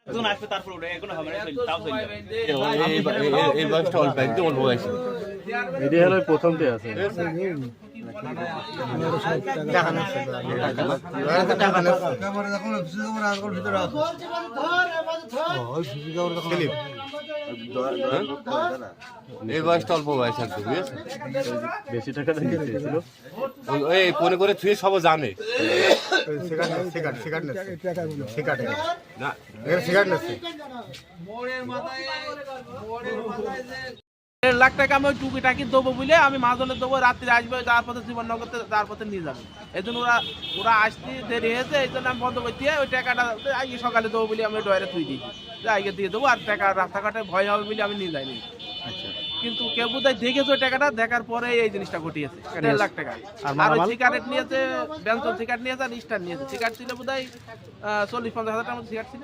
আসবে তারপর ওটা এখনো হবে না তাও এই বয়সটা অল্প একদম অল্প বয়স। এটি হলো প্রথমতে আছে এই বয়সটা অল্প বয়স একদম, বুঝেছো? বেশি টাকা দিয়ে দিয়েছিল এই ফোনে করে থুয়ে সব জানে না। 1.5 লাখ টাকা আমি ওই টুকিটাকি দেবো বলে আমি মাঝনে দেবো, রাত্রে আসবে যার পথে জীবননগরতে যার পথে নিয়ে যাবে। এই জন্য ওরা আসতে দেরি হয়েছে, এই জন্য আমি বন্ধ করতে ওই টাকাটা আজকে সকালে দেবো বলে আমি ডয়ারে তুই দিই, আজকে দিয়ে দেবো। আর টাকা রাস্তাঘাটে ভয় হবে বলে আমি নিয়ে যাইনি। কিন্তু কেউ বোধহয় দেখেছে ওই টাকাটা, দেখার পরে এই জিনিসটা ঘটিয়েছে। 1.5 লাখ টাকা। আর ওই সিগারেট নিয়েছে, বেঞ্চন সিগারেট নিয়েছে আর স্টার নিয়েছে। সিগারেট ছিল বোধহয় 40-50 হাজার টাকার মতো সিগারেট ছিল।